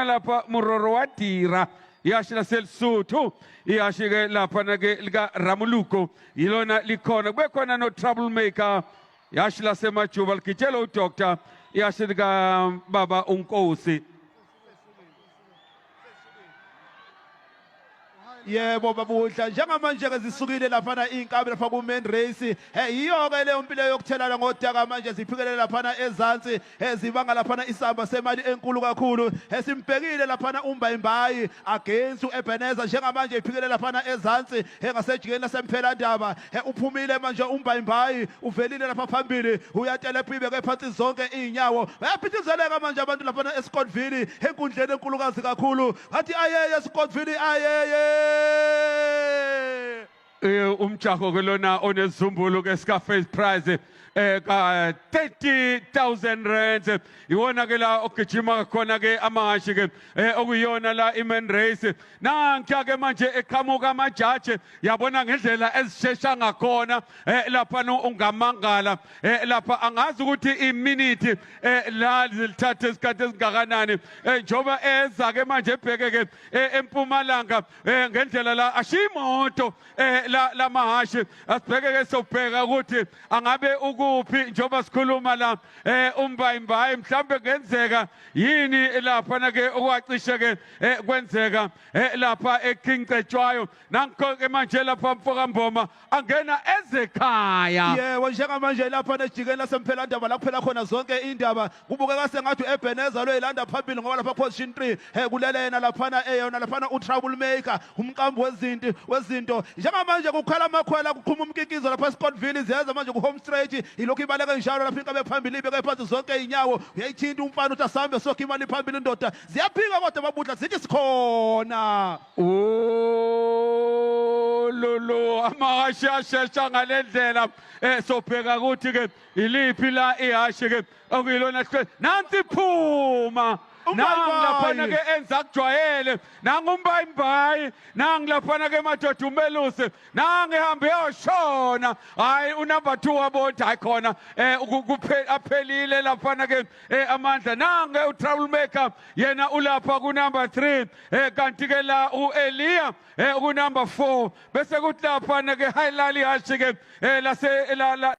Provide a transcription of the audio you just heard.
lapha Muroro wa tira ihashi laseLesotho ihashi ke lapha ke lika Ramuluko yilona likhona kube khona no troublemaker ihashi lasemajuba ligitshela uDoctor ihashi lika baba uNkosi. Yebo babudla njengamanje ke zisukile lapha inkabi lapha ku main race yiyo ke le impilo yokuthelana ngodaka manje ziphikele lapha ezantsi zibanga lapha isamba semali enkulu kakhulu simbhekile lapha uMbayimbayi against uEbeneza njengamanje iphikele lapha ezantsi ngasejikeni lasempelandaba uphumile manje uMbayimbayi uvelile lapha phambili uyatelepibe ke phansi zonke inyawo bayaphithizeleka manje abantu lapha eScottville enkundleni enkulukazi kakhulu ngathi ayeye eScottville ayeye umjaho kelona onezumbulu ke Scarface Prize ka 30,000 rands iwona ke la ogijima khona ke amahashi ke okuyona la iman race nankiya ke manje eqhamuka amajaji yabona ngendlela ezishesha ngakhona lapha ungamangala lapha angazi ukuthi iminute la zilithatha isikhathi esingakanani njoba eza ke manje ebheke ke eMpumalanga ngendlela la ashimoto la mahashi asibheke ke sobheka ukuthi angabe kuphi njoba sikhuluma la uMbayimbayi mhlambe kungenzeka yini lapha ke okwacishe ke kwenzeka lapha eKing Cetshwayo nanko ke manje lapha Mfoka Mboma angena ezekhaya. Yebo njengamanje lapha ejikeni lasempelandaba la kuphela khona zonke indaba kubukeka sengathi uEbeneza lo elanda phambili ngoba lapha position 3 kulelena lapha eyona lapha uTroublemaker umqambi wezinto njengamanje kukhala amakhwela kuqhuma umkikizo lapha eScottville ziyeza manje ku home stretch ilokhu ibaleka njalo lapha inkabe phambili ibeke phansi zonke inyawo uyayithinta umfana uthi asambe sokho imali phambili indoda ziyaphika kodwa babudla zithi sikhona lolo amahashi ashesha ngalendlela sobheka ukuthi ke iliphi la ihashi ke okuyilona nansi phuma nangilaphana ke enza kujwayele nanguMbayimbayi nangilaphana ke madoda uMelusi nangihambe yoshona hayi unumber 2 wabona hayi khona aphelile laphana ke amandla nange uTroublemaker yena ulapha ku number 3 kanti ke la uElia ku number 4 bese kuthi laphana ke Hailali hashi ke lase